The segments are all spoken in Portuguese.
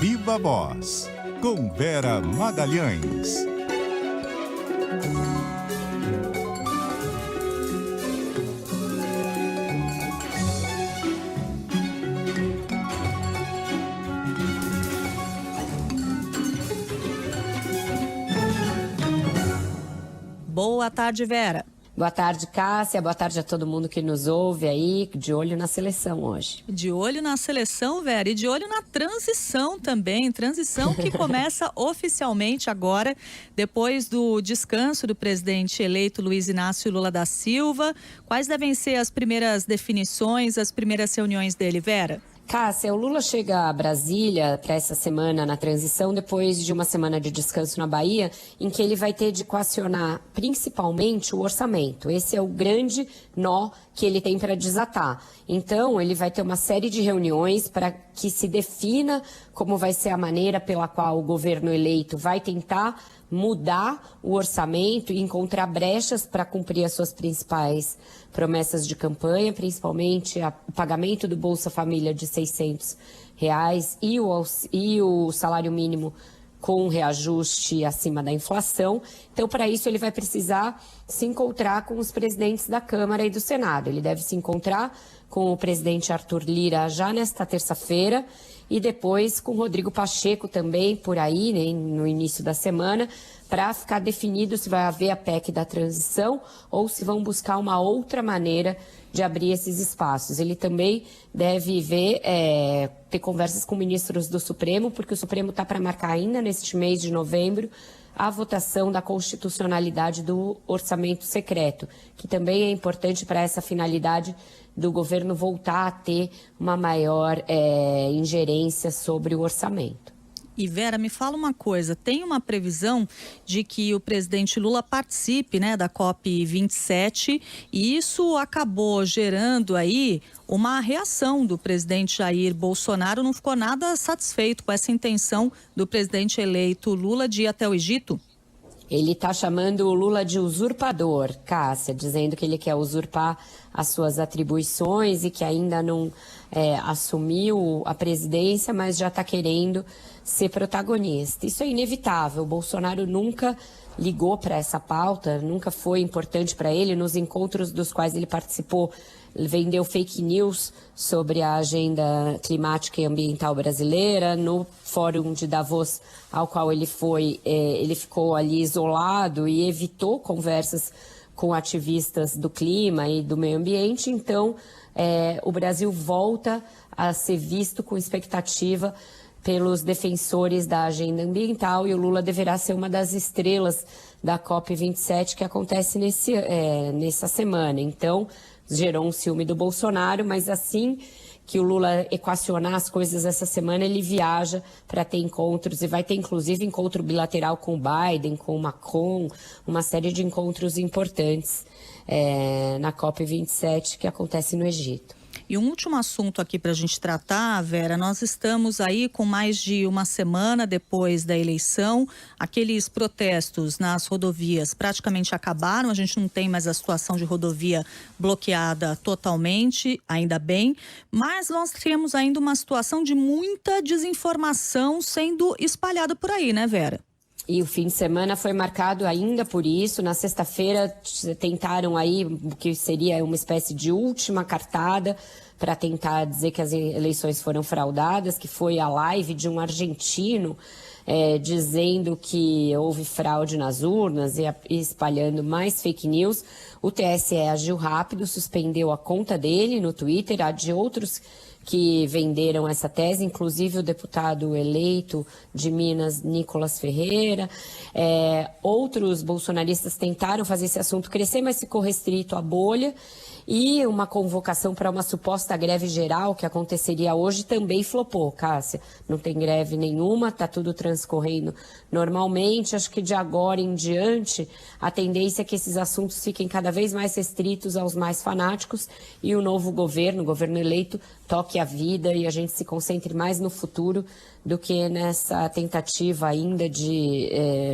Viva Voz, com Vera Magalhães. Boa tarde, Vera. Boa tarde, Cássia. Boa tarde a todo mundo que nos ouve aí, de olho na seleção hoje. De olho na seleção, Vera, e de olho na transição também. Transição que começa oficialmente agora, depois do descanso do presidente eleito Luiz Inácio Lula da Silva. Quais devem ser as primeiras definições, as primeiras reuniões dele, Vera? Cássia, o Lula chega a Brasília para essa semana na transição, depois de uma semana de descanso na Bahia, em que ele vai ter de equacionar principalmente o orçamento. Esse é o grande nó que ele tem para desatar. Então, ele vai ter uma série de reuniões para que se defina como vai ser a maneira pela qual o governo eleito vai tentar mudar o orçamento e encontrar brechas para cumprir as suas principais promessas de campanha, principalmente o pagamento do Bolsa Família de R$600 e o salário mínimo com reajuste acima da inflação. Então, para isso, ele vai precisar se encontrar com os presidentes da Câmara e do Senado. Ele deve se encontrar com o presidente Arthur Lira já nesta terça-feira e depois com Rodrigo Pacheco também por aí, né, no início da semana, para ficar definido se vai haver a PEC da transição ou se vão buscar uma outra maneira de abrir esses espaços. Ele também deve ter conversas com ministros do Supremo, porque o Supremo está para marcar ainda neste mês de novembro a votação da constitucionalidade do orçamento secreto, que também é importante para essa finalidade do governo voltar a ter uma maior ingerência sobre o orçamento. E Vera, me fala uma coisa, tem uma previsão de que o presidente Lula participe, né, da COP27 e isso acabou gerando aí uma reação do presidente Jair Bolsonaro, não ficou nada satisfeito com essa intenção do presidente eleito Lula de ir até o Egito? Ele está chamando o Lula de usurpador, Cássia, dizendo que ele quer usurpar as suas atribuições e que ainda não assumiu a presidência, mas já está querendo ser protagonista. Isso é inevitável. O Bolsonaro nunca ligou para essa pauta, nunca foi importante para ele. Nos encontros dos quais ele participou, ele vendeu fake news sobre a agenda climática e ambiental brasileira. No Fórum de Davos, ao qual ele foi, ele ficou ali isolado e evitou conversas com ativistas do clima e do meio ambiente. Então, o Brasil volta a ser visto com expectativa pelos defensores da agenda ambiental e o Lula deverá ser uma das estrelas da COP27 que acontece nessa semana. Então, gerou um ciúme do Bolsonaro, mas assim que o Lula equacionar as coisas essa semana, ele viaja para ter encontros e vai ter inclusive encontro bilateral com o Biden, com o Macron, uma série de encontros importantes na COP27 que acontece no Egito. E um último assunto aqui para a gente tratar, Vera, nós estamos aí com mais de uma semana depois da eleição, aqueles protestos nas rodovias praticamente acabaram, a gente não tem mais a situação de rodovia bloqueada totalmente, ainda bem, mas nós temos ainda uma situação de muita desinformação sendo espalhada por aí, né, Vera? E o fim de semana foi marcado ainda por isso. Na sexta-feira tentaram aí, o que seria uma espécie de última cartada para tentar dizer que as eleições foram fraudadas, que foi a live de um argentino dizendo que houve fraude nas urnas e espalhando mais fake news. O TSE agiu rápido, suspendeu a conta dele no Twitter, a de outros que venderam essa tese, inclusive o deputado eleito de Minas, Nicolas Ferreira. Outros bolsonaristas tentaram fazer esse assunto crescer, mas ficou restrito à bolha. E uma convocação para uma suposta greve geral que aconteceria hoje também flopou, Cássia. Não tem greve nenhuma, está tudo transcorrendo normalmente. Acho que de agora em diante a tendência é que esses assuntos fiquem cada vez mais restritos aos mais fanáticos e o novo governo, o governo eleito, toque a vida e a gente se concentre mais no futuro do que nessa tentativa ainda de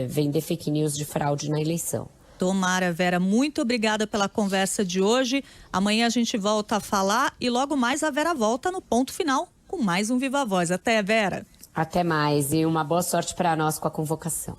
vender fake news de fraude na eleição. Tomara, Vera, muito obrigada pela conversa de hoje. Amanhã a gente volta a falar e logo mais a Vera volta no ponto final com mais um Viva Voz. Até, Vera. Até mais e uma boa sorte para nós com a convocação.